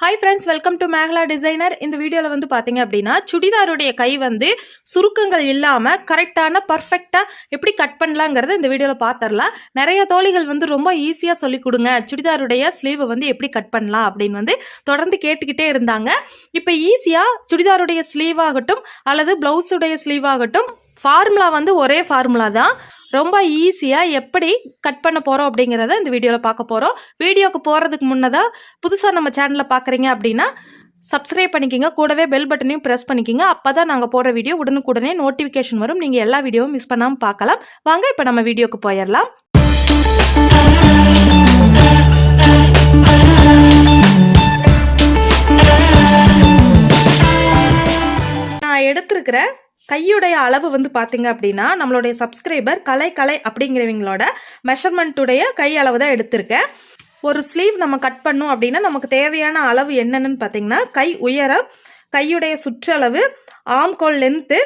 Hi friends, welcome to Megala designer. இந்த வீடியோவில் வந்து பார்த்தீங்க அப்படின்னா சுடிதாருடைய கை வந்து சுருக்கங்கள் இல்லாமல் கரெக்டான பர்ஃபெக்டாக எப்படி கட் பண்ணலாங்கிறத இந்த வீடியோவில் பார்த்துடலாம். நிறைய தோழிகள் வந்து ரொம்ப ஈஸியாக சொல்லி கொடுங்க, சுடிதாருடைய ஸ்லீவை வந்து எப்படி கட் பண்ணலாம் அப்படின்னு வந்து தொடர்ந்து கேட்டுக்கிட்டே இருந்தாங்க. இப்போ ஈஸியாக சுடிதாருடைய ஸ்லீவ் ஆகட்டும் அல்லது ப்ளவுஸுடைய ஸ்லீவ் ஆகட்டும், ஃபார்முலா வந்து ஒரே ஃபார்முலா தான். ரொம்ப ஈஸியாக எப்படி கட் பண்ண போகிறோம் அப்படிங்கிறத இந்த வீடியோவில் பார்க்க போகிறோம். வீடியோக்கு போகிறதுக்கு முன்னதாக புதுசாக நம்ம சேனலில் பார்க்குறீங்க அப்படின்னா சப்ஸ்கிரைப் பண்ணிக்கிங்க, கூடவே பெல் பட்டனையும் ப்ரெஸ் பண்ணிக்கிங்க. அப்போ தான் நாங்கள் போடுற வீடியோ உடனுக்குடனே நோட்டிஃபிகேஷன் வரும். நீங்கள் எல்லா வீடியோவும் மிஸ் பண்ணாமல் பார்க்கலாம். வாங்க இப்போ நம்ம வீடியோக்கு போயிடலாம். நான் எடுத்திருக்கிற கையுடைய அளவு வந்து பார்த்தீங்க அப்படின்னா நம்மளுடைய சப்ஸ்கிரைபர் கலை அப்படிங்கிறவங்களோட மெஷர்மெண்ட்டுடைய கை அளவு தான் எடுத்திருக்கேன். ஒரு ஸ்லீவ் நம்ம கட் பண்ணோம் அப்படின்னா நமக்கு தேவையான அளவு என்னன்னு பார்த்தீங்கன்னா கை உயரம், கையுடைய சுற்றளவு, ஆம்கோல் லென்த்து,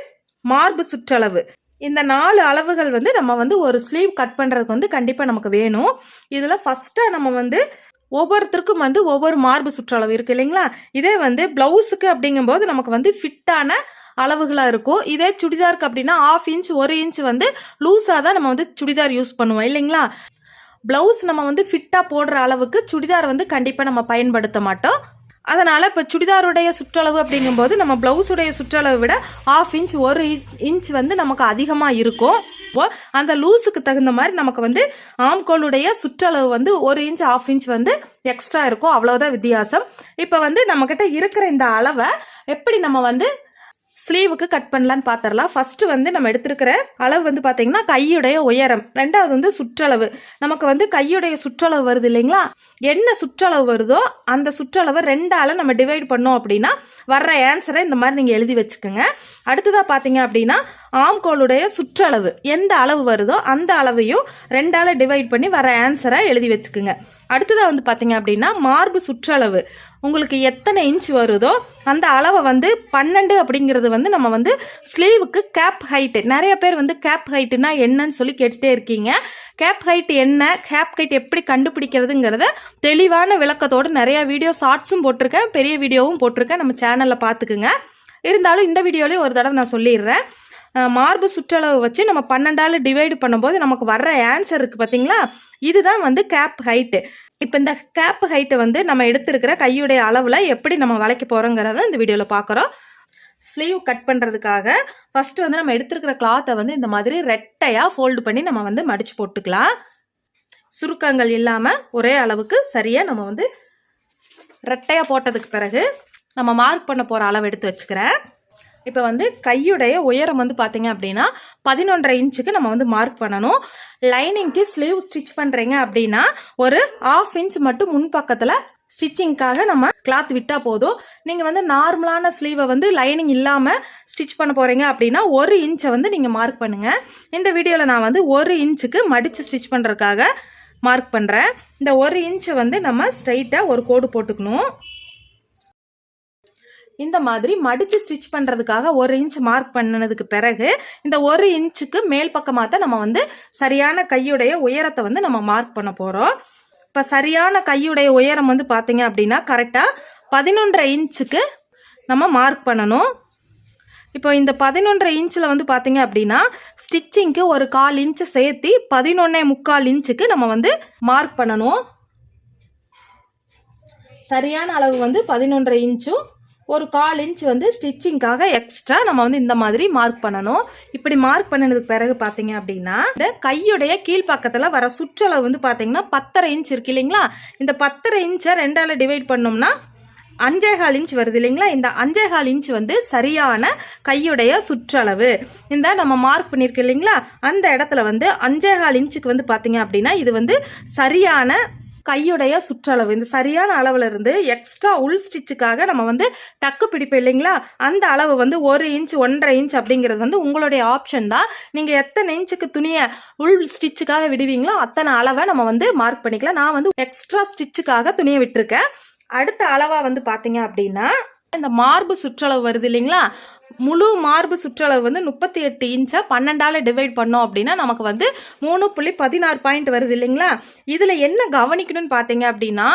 மார்பு சுற்றளவு, இந்த 4 அளவுகள் வந்து நம்ம வந்து ஒரு ஸ்லீவ் கட் பண்ணுறதுக்கு வந்து கண்டிப்பாக நமக்கு வேணும். இதில் ஃபஸ்ட்டாக நம்ம வந்து ஒவ்வொருத்தருக்கும் வந்து ஒவ்வொரு மார்பு சுற்றளவு இருக்குது இல்லைங்களா. இதே வந்து ப்ளவுஸுக்கு அப்படிங்கும்போது நமக்கு வந்து ஃபிட்டான அளவுகளாக இருக்கும். இதே சுடிதாருக்கு அப்படின்னா 1/2 இன்ச் 1 இன்ச் வந்து லூஸாக தான் நம்ம வந்து சுடிதார் யூஸ் பண்ணுவோம் இல்லைங்களா. ப்ளவுஸ் நம்ம வந்து ஃபிட்டாக போடுற அளவுக்கு சுடிதார் வந்து கண்டிப்பாக நம்ம பயன்படுத்த மாட்டோம். அதனால் இப்போ சுடிதாருடைய சுற்றளவு அப்படிங்கும்போது நம்ம ப்ளவுஸுடைய சுற்றளவை விட 1/2 இன்ச் 1 இன்ச் வந்து நமக்கு அதிகமாக இருக்கும். அந்த லூஸுக்கு தகுந்த மாதிரி நமக்கு வந்து ஆம்கோலுடைய சுற்றளவு வந்து 1 இன்ச் 1/2 இன்ச் வந்து எக்ஸ்ட்ரா இருக்கும். அவ்வளோதான் வித்தியாசம். இப்போ வந்து நம்மக்கிட்ட இருக்கிற இந்த அளவை எப்படி நம்ம வந்து ஸ்லீவுக்கு கட் பண்ணலான்னு பார்த்துடலாம். ஃபர்ஸ்ட் வந்து நம்ம எடுத்திருக்கிற அளவு வந்து பார்த்தீங்கன்னா கையுடைய உயரம், ரெண்டாவது வந்து சுற்றளவு. நமக்கு வந்து கையுடைய சுற்றளவு வருது இல்லைங்களா, என்ன சுற்றளவு வருதோ அந்த சுற்றளவை 2ஆல் நம்ம டிவைட் பண்ணோம் அப்படின்னா வர்ற ஆன்சரை இந்த மாதிரி நீங்கள் எழுதி வச்சுக்கோங்க. அடுத்ததாக பார்த்தீங்க அப்படின்னா ஆம்கோலுடைய சுற்றளவு எந்த அளவு வருதோ அந்த அளவையும் 2ஆல் டிவைட் பண்ணி வர ஆன்சரை எழுதி வச்சுக்கோங்க. அடுத்ததாக வந்து பார்த்தீங்க அப்படின்னா மார்பு சுற்றளவு உங்களுக்கு எத்தனை இன்ச் வருதோ அந்த அளவை வந்து 12 அப்படிங்கிறது வந்து நம்ம வந்து ஸ்லீவுக்கு கேப் ஹைட்டு. நிறைய பேர் வந்து கேப் ஹைட்டுனா என்னன்னு சொல்லி கேட்டுகிட்டே இருக்கீங்க. கேப் ஹைட் என்ன, கேப் ஹைட் எப்படி கண்டுபிடிக்கிறதுங்கிறத தெளிவான விளக்கத்தோடு நிறைய வீடியோ ஷார்ட்ஸும் போட்டிருக்கேன், பெரிய வீடியோவும் போட்டிருக்கேன், நம்ம சேனலில் பார்த்துக்குங்க. இருந்தாலும் இந்த வீடியோலேயும் ஒரு தடவை நான் சொல்லிடுறேன். மார்பு சுற்றளவு வச்சு நம்ம 12ஆல் டிவைடு பண்ணும்போது நமக்கு வர்ற ஆன்சர் இருக்குது பார்த்தீங்களா, இதுதான் வந்து கேப் ஹைட்டு. இப்போ இந்த கேப் ஹைட்டை வந்து நம்ம எடுத்திருக்கிற கையுடைய அளவில் எப்படி நம்ம வளைக்க போகிறோங்கிறத இந்த வீடியோவில் பார்க்குறோம். ஸ்லீவ் கட் பண்ணுறதுக்காக ஃபஸ்ட்டு வந்து நம்ம எடுத்திருக்கிற கிளாத்தை வந்து இந்த மாதிரி ரெட்டையாக ஃபோல்டு பண்ணி நம்ம வந்து மடித்து போட்டுக்கலாம். சுருக்கங்கள் இல்லாமல் ஒரே அளவுக்கு சரியாக நம்ம வந்து ரெட்டையாக போட்டதுக்கு பிறகு நம்ம மார்க் பண்ண போகிற அளவு எடுத்து வச்சுக்கிறேன். இப்போ வந்து கையுடைய உயரம் வந்து பார்த்தீங்க அப்படின்னா 11.5 இன்ச்சுக்கு நம்ம வந்து மார்க் பண்ணணும். லைனிங்க்கு ஸ்லீவ் ஸ்டிச் பண்ணுறீங்க அப்படின்னா ஒரு 1/2 இன்ச் மட்டும் முன்பக்கத்தில் ஸ்டிச்சிங்காக நம்ம கிளாத் விட்டால் போதும். நீங்கள் வந்து நார்மலான ஸ்லீவை வந்து லைனிங் இல்லாமல் ஸ்டிச் பண்ண போகிறீங்க அப்படின்னா 1 இன்ச்சை வந்து நீங்கள் மார்க் பண்ணுங்கள். இந்த வீடியோவில் நான் வந்து 1 இன்ச்சுக்கு மடித்து ஸ்டிச் பண்ணுறதுக்காக மார்க் பண்ணுறேன். இந்த 1 இன்ச்சை வந்து நம்ம ஸ்ட்ரைட்டாக ஒரு கோடு போட்டுக்கணும். இந்த மாதிரி மடித்து ஸ்டிச் பண்ணுறதுக்காக 1 இன்ச் மார்க் பண்ணதுக்கு பிறகு இந்த 1 இன்ச்சுக்கு மேல் பக்கமாக தான் நம்ம வந்து சரியான கையுடைய உயரத்தை வந்து நம்ம மார்க் பண்ண போகிறோம். இப்போ சரியான கையுடைய உயரம் வந்து பார்த்தீங்க அப்படின்னா கரெக்டாக 11.5 இன்ச்சுக்கு நம்ம மார்க் பண்ணணும். இப்போ இந்த 11.5 இன்ச்சில் வந்து பார்த்தீங்க அப்படின்னா ஸ்டிச்சிங்க்கு ஒரு 1/4 இன்ச்சு சேர்த்து 11.75 இன்ச்சுக்கு நம்ம வந்து மார்க் பண்ணணும். சரியான அளவு வந்து 11.5 இன்ச்சும் ஒரு 1/4 இன்ச் வந்து ஸ்டிச்சிங்காக எக்ஸ்ட்ரா நம்ம வந்து இந்த மாதிரி மார்க் பண்ணணும். இப்படி மார்க் பண்ணதுக்கு பிறகு பார்த்தீங்க அப்படின்னா இந்த கையுடைய கீழ்ப்பக்கத்தில் வர சுற்றளவு வந்து பார்த்தீங்கன்னா 10.5 இன்ச் இருக்கு இல்லைங்களா. இந்த 10.5 இன்ச்சை 2ஆல் டிவைட் பண்ணோம்னா 5.25 இன்ச் வருது இல்லைங்களா. இந்த 5.25 இன்ச் வந்து சரியான கையுடைய சுற்றளவு. இந்த நம்ம மார்க் பண்ணியிருக்கு இல்லைங்களா, அந்த இடத்துல வந்து 5.25 இன்ச்சுக்கு வந்து பார்த்தீங்க அப்படின்னா இது வந்து சரியான கையுடைய சுற்றளவு. இந்த சரியான அளவுல இருந்து எக்ஸ்ட்ரா உள் ஸ்டிச்சுக்காக நம்ம வந்து டக்கு பிடிப்போம் இல்லைங்களா, அந்த அளவு வந்து 1 இன்ச் 1.5 இன்ச் அப்படிங்கிறது வந்து உங்களுடைய ஆப்ஷன் தான். நீங்கள் எத்தனை இன்ச்சுக்கு துணியை உள் ஸ்டிச்சுக்காக விடுவீங்களோ அத்தனை அளவை நம்ம வந்து மார்க் பண்ணிக்கலாம். நான் வந்து எக்ஸ்ட்ரா ஸ்டிச்சுக்காக துணியை விட்டுருக்கேன். அடுத்த அளவாக வந்து பார்த்தீங்க அப்படின்னா இந்த மார்பு சுற்றளவு வருது இல்லைங்களா, முழு மார்பு சுற்றளவு வந்து 38 இன்ச்சை 12ஆல் டிவைட் பண்ணோம் அப்படின்னா நமக்கு வந்து 3.16 பாயிண்ட் வருது இல்லைங்களா. இதில் என்ன கவனிக்கணும்னு பார்த்தீங்க அப்படின்னா,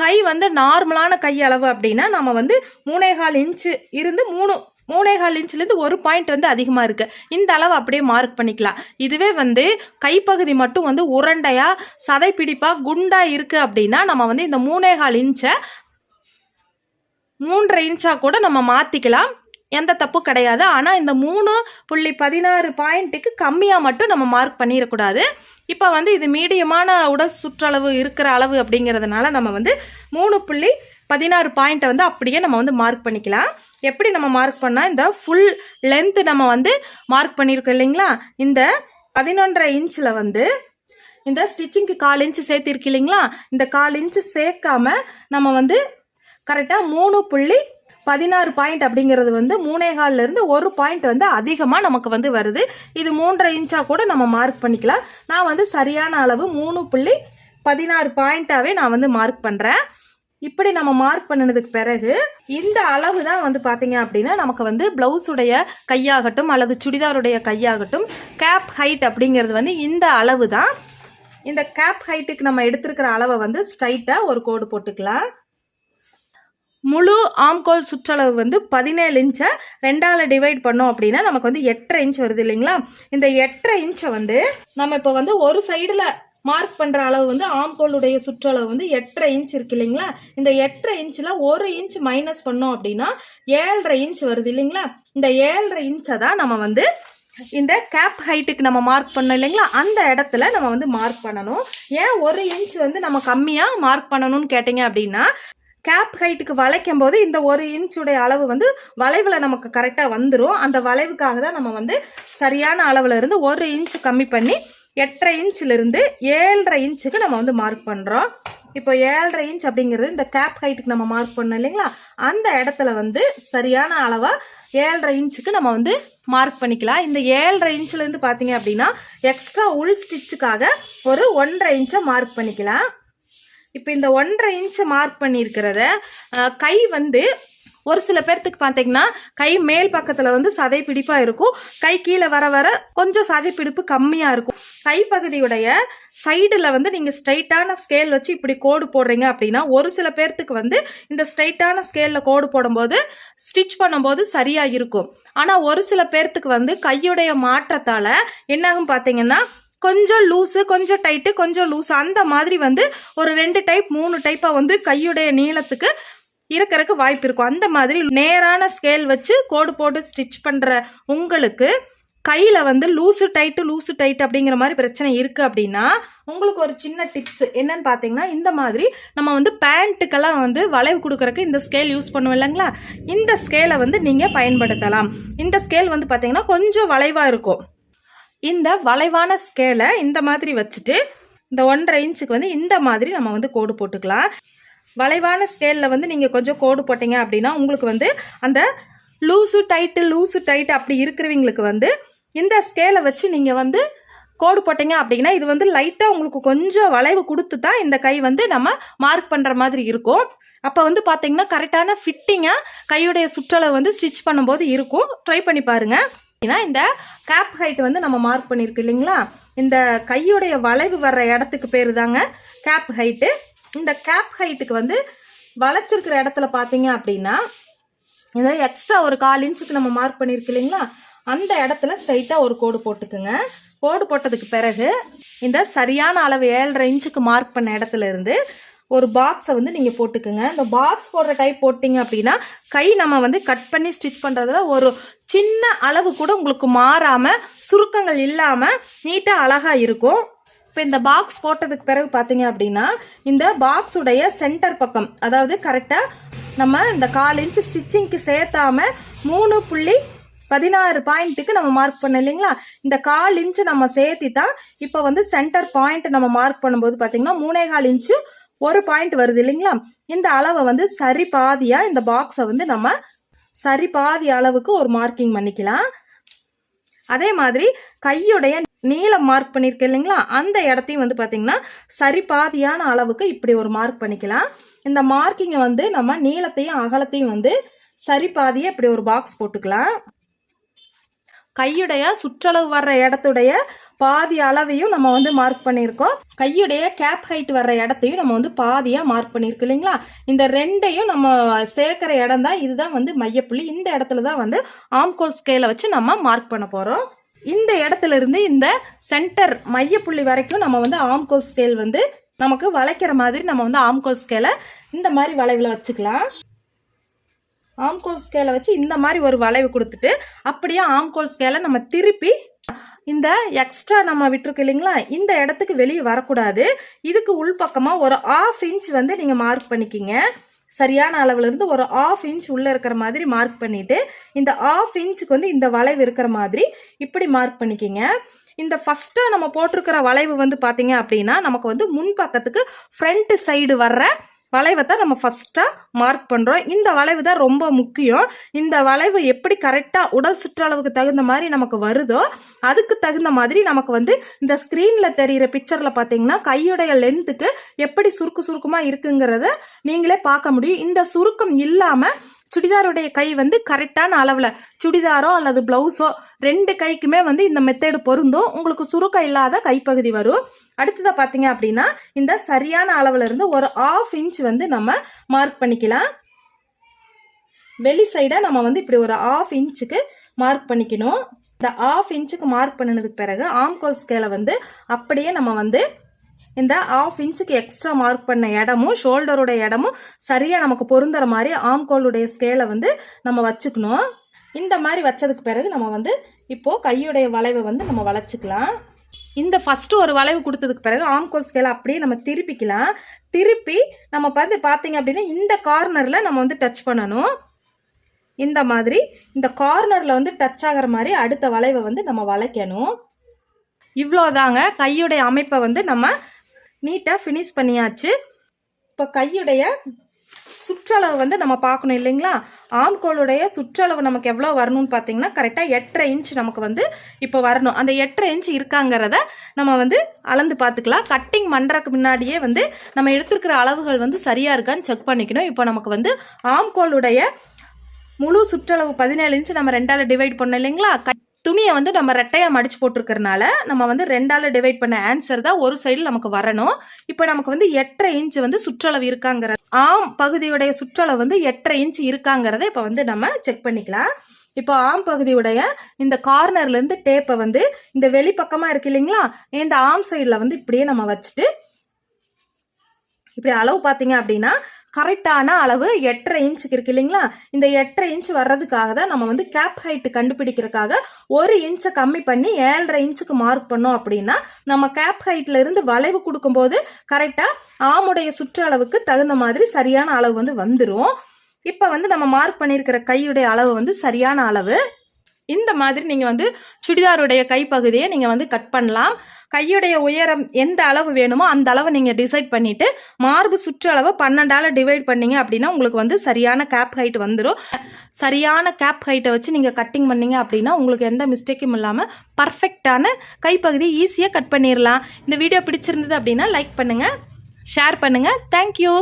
கை வந்து நார்மலான கை அளவு அப்படின்னா நம்ம வந்து 3.25 இன்ச்சு இருந்து 3.25 இன்ச்சிலேருந்து 1 பாயிண்ட் வந்து அதிகமாக இருக்குது. இந்த அளவு அப்படியே மார்க் பண்ணிக்கலாம். இதுவே வந்து கைப்பகுதி மட்டும் வந்து உருண்டையாக சதைப்பிடிப்பாக குண்டாக இருக்குது அப்படின்னா நம்ம வந்து இந்த 3.25 இன்ச்சை 3.5 இன்ச்சா கூட நம்ம மாற்றிக்கலாம், எந்த தப்பு கிடையாது. ஆனால் இந்த 3.16 பாயிண்ட்டுக்கு கம்மியாக மட்டும் நம்ம மார்க் பண்ணிடக்கூடாது. இப்போ வந்து இது மீடியமான உடல் சுற்றளவு இருக்கிற அளவு அப்படிங்கிறதுனால நம்ம வந்து 3.16 பாயிண்ட்டை வந்து அப்படியே நம்ம வந்து மார்க் பண்ணிக்கலாம். எப்படி நம்ம மார்க் பண்ணால், இந்த ஃபுல் லென்த்து நம்ம வந்து மார்க் பண்ணியிருக்கோம் இல்லைங்களா, இந்த 11.5 இன்ச்சில் வந்து இந்த ஸ்டிச்சிங்க்கு 1/4 இன்ச்சு சேர்த்திருக்கு இல்லைங்களா, இந்த 1/4 இன்ச்சு சேர்க்காம நம்ம வந்து கரெக்டாக 3.16 பாயிண்ட் அப்படிங்கிறது வந்து 3.25லேருந்து 1 பாயிண்ட் வந்து அதிகமாக நமக்கு வந்து வருது. இது 3.5 இன்ச்சா கூட நம்ம மார்க் பண்ணிக்கலாம். நான் வந்து சரியான அளவு 3.16 பாயிண்ட்டாகவே நான் வந்து மார்க் பண்ணுறேன். இப்படி நம்ம மார்க் பண்ணினதுக்கு பிறகு இந்த அளவு தான் வந்து பார்த்தீங்க அப்படின்னா நமக்கு வந்து ப்ளவுஸுடைய கையாகட்டும் அல்லது சுடிதாருடைய கையாகட்டும் கேப் ஹைட் அப்படிங்கிறது வந்து இந்த அளவு தான். இந்த கேப் ஹைட்டுக்கு நம்ம எடுத்திருக்கிற அளவை வந்து ஸ்ட்ரைட்டாக ஒரு கோடு போட்டுக்கலாம். முழு ஆம்கோல் சுற்றளவு வந்து 17 இன்ச்சை 2ஆல் டிவைட் பண்ணோம் அப்படின்னா நமக்கு வந்து 8.5 இன்ச் வருது இல்லைங்களா. இந்த 8.5 இன்ச்சை வந்து நம்ம இப்போ வந்து ஒரு சைடில் மார்க் பண்ணுற அளவு வந்து ஆம்கோலுடைய சுற்றளவு வந்து 8.5 இன்ச் இருக்கு இல்லைங்களா. இந்த 8.5 இன்ச்சில் 1 இன்ச் மைனஸ் பண்ணோம் அப்படின்னா 7.5 இன்ச் வருது இல்லைங்களா. இந்த 7.5 இன்ச்சை தான் நம்ம வந்து இந்த கேப் ஹைட்டுக்கு நம்ம மார்க் பண்ணோம் இல்லைங்களா, அந்த இடத்துல நம்ம வந்து மார்க் பண்ணணும். ஏன் 1 இன்ச் வந்து நம்ம கம்மியாக மார்க் பண்ணணும்னு கேட்டிங்க அப்படின்னா, கேப் ஹைட்டுக்கு வளைக்கும் போது இந்த 1 இன்ச்சுடைய அளவு வந்து வளைவில் நமக்கு கரெக்டாக வந்துடும். அந்த வளைவுக்காக தான் நம்ம வந்து சரியான அளவில் இருந்து 1 இன்ச் கம்மி பண்ணி 8.5 இன்ச்சிலிருந்து 7.5 இன்ச்சுக்கு நம்ம வந்து மார்க் பண்ணுறோம். இப்போ 7.5 இன்ச் அப்படிங்கிறது இந்த கேப் ஹைட்டுக்கு நம்ம மார்க் பண்ணோம் இல்லைங்களா, அந்த இடத்துல வந்து சரியான அளவாக 7.5 இன்ச்சுக்கு நம்ம வந்து மார்க் பண்ணிக்கலாம். இந்த 7.5 இன்ச்சிலேருந்து பார்த்தீங்க அப்படின்னா எக்ஸ்ட்ரா உள் ஸ்டிச்சுக்காக ஒரு 1.5 இன்ச்சை மார்க் பண்ணிக்கலாம். இப்போ இந்த 1.5 இன்ச்சு மார்க் பண்ணியிருக்கிறத கை வந்து ஒரு சில பேர்த்துக்கு பார்த்தீங்கன்னா கை மேல் பக்கத்தில் வந்து சதைப்பிடிப்பாக இருக்கும், கை கீழே வர வர கொஞ்சம் சதைப்பிடிப்பு கம்மியாக இருக்கும். கைப்பகுதியுடைய சைடில் வந்து நீங்கள் ஸ்ட்ரைட்டான ஸ்கேல் வச்சு இப்படி கோடு போடுறீங்க அப்படின்னா ஒரு சில பேர்த்துக்கு வந்து இந்த ஸ்ட்ரைட்டான ஸ்கேலில் கோடு போடும்போது ஸ்டிச் பண்ணும்போது சரியாக இருக்கும். ஆனால் ஒரு சில பேர்த்துக்கு வந்து கையுடைய மாற்றத்தால் என்னாகும் பார்த்தீங்கன்னா கொஞ்சம் லூஸு, கொஞ்சம் டைட்டு, கொஞ்சம் லூஸு, அந்த மாதிரி வந்து ஒரு 2 டைப் 3 டைப்பாக வந்து கையுடைய நீளத்துக்கு இருக்கிறதுக்கு வாய்ப்பு இருக்கும். அந்த மாதிரி நேரான ஸ்கேல் வச்சு கோடு போட்டு ஸ்டிச் பண்ணுற உங்களுக்கு கையில் வந்து லூஸு டைட்டு அப்படிங்கிற மாதிரி பிரச்சனை இருக்குது அப்படின்னா உங்களுக்கு ஒரு சின்ன டிப்ஸ் என்னன்னு பார்த்தீங்கன்னா, இந்த மாதிரி நம்ம வந்து பேண்ட்டுக்கெல்லாம் வந்து வளைவு கொடுக்குறக்கு இந்த ஸ்கேல் யூஸ் பண்ணுவோம் இல்லைங்களா, இந்த ஸ்கேலை வந்து நீங்கள் பயன்படுத்தலாம். இந்த ஸ்கேல் வந்து பார்த்தீங்கன்னா கொஞ்சம் வளைவாக இருக்கும். இந்த வளைவான ஸ்கேலை இந்த மாதிரி வச்சுட்டு இந்த 1.5 இன்ச்சுக்கு வந்து இந்த மாதிரி நம்ம வந்து கோடு போட்டுக்கலாம். வளைவான ஸ்கேலில் வந்து நீங்கள் கொஞ்சம் கோடு போட்டிங்க அப்படின்னா உங்களுக்கு வந்து அந்த லூஸு டைட்டு அப்படி இருக்கிறவங்களுக்கு வந்து இந்த ஸ்கேலை வச்சு நீங்கள் வந்து கோடு போட்டிங்க அப்படின்னா இது வந்து லைட்டாக உங்களுக்கு கொஞ்சம் வளைவு கொடுத்து தான் இந்த கை வந்து நம்ம மார்க் பண்ணுற மாதிரி இருக்கும். அப்போ வந்து பார்த்தீங்கன்னா கரெக்டான ஃபிட்டிங்காக கையுடைய சுற்றளவு வந்து ஸ்டிச் பண்ணும்போது இருக்கும். ட்ரை பண்ணி பாருங்கள். இந்த கேப் ஹைட் வந்து நம்ம மார்க் பண்ணியிருக்கு இல்லைங்களா, இந்த கையுடைய வளைவு வர்ற இடத்துக்கு பேர் தாங்க கேப் ஹைட்டு. இந்த கேப் ஹைட்டுக்கு வந்து வளைச்சிருக்கிற இடத்துல பார்த்தீங்க அப்படின்னா இந்த எக்ஸ்ட்ரா ஒரு 1/4 இன்ச்சுக்கு நம்ம மார்க் பண்ணியிருக்கு இல்லைங்களா, அந்த இடத்துல ஸ்ட்ரைட்டாக ஒரு கோடு போட்டுக்குங்க. கோடு போட்டதுக்கு பிறகு இந்த சரியான அளவு 7.5 இன்ச்சுக்கு மார்க் பண்ண இடத்துல இருந்து ஒரு பாக்ஸை வந்து நீங்கள் போட்டுக்குங்க. இந்த பாக்ஸ் போடுற டைப் போட்டிங்க அப்படின்னா கை நம்ம வந்து கட் பண்ணி ஸ்டிச் பண்ணுறதுல ஒரு சின்ன அளவு கூட உங்களுக்கு மாறாமல் சுருக்கங்கள் இல்லாமல் நீட்டாக அழகாக இருக்கும். இப்போ இந்த பாக்ஸ் போட்டதுக்கு பிறகு பார்த்தீங்க அப்படின்னா இந்த பாக்ஸுடைய சென்டர் பக்கம், அதாவது கரெக்டாக நம்ம இந்த 1/4 இன்ச்சு ஸ்டிச்சிங்க்கு சேர்த்தாம 3.16 பாயிண்ட்டுக்கு நம்ம மார்க் பண்ண இல்லைங்களா, இந்த 1/4 இன்ச்சு நம்ம சேர்த்தி தான் இப்போ வந்து சென்டர் பாயிண்ட் நம்ம மார்க் பண்ணும்போது பார்த்தீங்கன்னா 3.25 இன்ச்சு 1 பாயிண்ட் வருது இல்லைங்களா. இந்த அளவை வந்து சரி பாதியாக இந்த பாக்ஸை வந்து நம்ம சரி பாதி அளவுக்கு ஒரு மார்க்கிங் பண்ணிக்கலாம். அதே மாதிரி கையுடைய நீளம் மார்க் பண்ணியிருக்கேன் இல்லைங்களா, அந்த இடத்தையும் வந்து பார்த்தீங்கன்னா சரி பாதியான அளவுக்கு இப்படி ஒரு மார்க் பண்ணிக்கலாம். இந்த மார்க்கிங்கை வந்து நம்ம நீளத்தையும் அகலத்தையும் வந்து சரி பாதியை இப்படி ஒரு பாக்ஸ் போட்டுக்கலாம். கையுடைய சுற்றளவு வர்ற இடத்துடைய பாதி அளவையும் நம்ம வந்து மார்க் பண்ணியிருக்கோம். கையுடைய கேப் ஹைட் வர்ற இடத்தையும் நம்ம வந்து பாதியாக மார்க் பண்ணியிருக்கோம் இல்லைங்களா. இந்த ரெண்டையும் நம்ம சேர்க்கிற இடம் தான், இதுதான் வந்து மையப்புள்ளி. இந்த இடத்துல தான் வந்து ஆம்கோல் ஸ்கேலை வச்சு நம்ம மார்க் பண்ண போகிறோம். இந்த இடத்துல இருந்து இந்த சென்டர் மையப்புள்ளி வரைக்கும் நம்ம வந்து ஆம்கோல் ஸ்கேல் வந்து நமக்கு வளைக்கிற மாதிரி நம்ம வந்து ஆம்கோல் ஸ்கேலை இந்த மாதிரி வளைவில் வச்சுக்கலாம். ஆம்கோல் ஸ்கேலை வச்சு இந்த மாதிரி ஒரு வளைவு கொடுத்துட்டு அப்படியே ஆம்கோல் ஸ்கேலை நம்ம திருப்பி இந்த எக்ஸ்ட்ரா நம்ம விட்டுருக்கு இல்லைங்களா, இந்த இடத்துக்கு வெளியே வரக்கூடாது. இதுக்கு உள்பக்கமாக ஒரு 1/2 இன்ச் வந்து நீங்கள் மார்க் பண்ணிக்கிங்க. சரியான அளவுல இருந்து ஒரு 1/2 இன்ச் உள்ள இருக்கிற மாதிரி மார்க் பண்ணிட்டு இந்த 1/2 இன்ச்சுக்கு வந்து இந்த வளைவு இருக்கிற மாதிரி இப்படி மார்க் பண்ணிக்கிங்க. இந்த ஃபர்ஸ்டா நம்ம போட்டிருக்கிற வளைவு வந்து பாத்தீங்க அப்படின்னா நமக்கு வந்து முன்பக்கத்துக்கு ஃப்ரண்ட் சைடு வர்ற வளைவை தான் நம்ம ஃபர்ஸ்டா மார்க் பண்றோம். இந்த வளைவு தான் ரொம்ப முக்கியம். இந்த வளைவு எப்படி கரெக்டா உடல் சுற்றளவுக்கு தகுந்த மாதிரி நமக்கு வருதோ அதுக்கு தகுந்த மாதிரி நமக்கு வந்து இந்த ஸ்கிரீன்ல தெரியிற பிக்சர்ல பாத்தீங்கன்னா கையுடைய லென்த்துக்கு எப்படி சுருக்கமா இருக்குங்கிறத நீங்களே பார்க்க முடியும். இந்த சுருக்கம் இல்லாம சுடிதாருடைய கை வந்து கரெக்டான அளவில், சுடிதாரோ அல்லது பிளவுஸோ 2 கைக்குமே வந்து இந்த மெத்தேடு பொருந்தும். உங்களுக்கு சுருக்கம் இல்லாத கைப்பகுதி வரும். அடுத்ததாக பார்த்தீங்க அப்படின்னா இந்த சரியான அளவில் இருந்து ஒரு 1/2 இன்ச் வந்து நம்ம மார்க் பண்ணிக்கலாம். வெளி சைடை நம்ம வந்து இப்படி ஒரு 1/2 இன்ச்சுக்கு மார்க் பண்ணிக்கணும். இந்த 1/2 இன்ச்சுக்கு மார்க் பண்ணினதுக்கு பிறகு ஆம்கோல் ஸ்கேலை வந்து அப்படியே நம்ம வந்து இந்த 1/2 இன்ச்சுக்கு எக்ஸ்ட்ரா மார்க் பண்ண இடமும் ஷோல்டரோட இடமும் சரியா நமக்கு பொருந்துற மாதிரி ஆம்கோலுடைய ஸ்கேலை வந்து நம்ம வச்சுக்கணும். இந்த மாதிரி வச்சதுக்கு பிறகு நம்ம வந்து இப்போ கையுடைய வளைவை வந்து நம்ம வளைச்சுக்கலாம். இந்த ஃபர்ஸ்ட் ஒரு வளைவு கொடுத்ததுக்கு பிறகு ஆம்கோல் ஸ்கேலை அப்படியே நம்ம திருப்பிக்கலாம். திருப்பி நம்ம வந்து பார்த்தீங்க அப்படின்னா இந்த கார்னர்ல நம்ம வந்து டச் பண்ணணும். இந்த மாதிரி இந்த கார்னர்ல வந்து டச் ஆகிற மாதிரி அடுத்த வளைவை வந்து நம்ம வளைக்கணும். இவ்வளோதாங்க. கையுடைய அமைப்பை வந்து நம்ம நீட்டாக ஃபினிஷ் பண்ணியாச்சு. இப்போ கையுடைய சுற்றளவு வந்து நம்ம பார்க்கணும் இல்லைங்களா. ஆம்கோலுடைய சுற்றளவு நமக்கு எவ்வளோ வரணும்னு பார்த்தீங்கன்னா கரெக்டாக 8.5 இன்ச் நமக்கு வந்து இப்போ வரணும். அந்த 8.5 இன்ச் இருக்காங்கிறத நம்ம வந்து அளந்து பார்த்துக்கலாம். கட்டிங் பண்ணுறதுக்கு முன்னாடியே வந்து நம்ம எடுத்துருக்கிற அளவுகள் வந்து சரியாக இருக்கான்னு செக் பண்ணிக்கணும். இப்போ நமக்கு வந்து ஆம்கோலுடைய முழு சுற்றளவு 17 இன்ச் நம்ம 2ஆல் டிவைட் பண்ணோம் இல்லைங்களா. துணியை வந்து நம்ம ரெட்டையாக மடிச்சு போட்டிருக்கிறதுனால நம்ம வந்து 2ஆல் டிவைட் பண்ண ஆன்சர் தான் ஒரு சைடில் நமக்கு வரணும். இப்போ நமக்கு வந்து 8.5 இன்ச் வந்து சுற்றளவு இருக்காங்கிறது, ஆம் பகுதியுடைய சுற்றளவு வந்து 8.5 இன்ச் இருக்காங்கிறத இப்போ வந்து நம்ம செக் பண்ணிக்கலாம். இப்போ ஆம் பகுதியுடைய இந்த கார்னர்ல இருந்து டேப்பை வந்து இந்த வெளிப்பக்கமாக இருக்கு இல்லைங்களா, இந்த ஆம் சைடில் வந்து இப்படியே நம்ம வச்சுட்டு இப்படி அளவு பார்த்தீங்க அப்படின்னா கரெக்டான அளவு 8.5 இன்ச்சுக்கு இருக்கு இல்லைங்களா. இந்த 8.5 இன்ச் வர்றதுக்காக தான் நம்ம வந்து கேப் ஹைட் கண்டுபிடிக்கிறதுக்காக 1 இன்ச்சை கம்மி பண்ணி 7.5 இன்ச்சுக்கு மார்க் பண்ணோம் அப்படின்னா நம்ம கேப் ஹைட்ல இருந்து வளைவு கொடுக்கும்போது கரெக்டா ஆமுடைய சுற்றளவுக்கு தகுந்த மாதிரி சரியான அளவு வந்து வந்துடும். இப்போ வந்து நம்ம மார்க் பண்ணியிருக்கிற கையுடைய அளவு வந்து சரியான அளவு. இந்த மாதிரி நீங்கள் வந்து சுடிதாருடைய கைப்பகுதியை நீங்கள் வந்து கட் பண்ணலாம். கையுடைய உயரம் எந்த அளவு வேணுமோ அந்த அளவு நீங்கள் டிசைட் பண்ணிவிட்டு மார்பு சுற்றளவு 12ஆல் டிவைட் பண்ணீங்க அப்படின்னா உங்களுக்கு வந்து சரியான கேப் ஹைட் வந்துடும். சரியான கேப் ஹைட்டை வச்சு நீங்கள் கட்டிங் பண்ணீங்க அப்படின்னா உங்களுக்கு எந்த மிஸ்டேக்கும் இல்லாமல் பர்ஃபெக்டான கைப்பகுதி ஈஸியாக கட் பண்ணிடலாம். இந்த வீடியோ பிடிச்சிருந்தது அப்படின்னா லைக் பண்ணுங்கள், ஷேர் பண்ணுங்கள். தேங்க்யூ.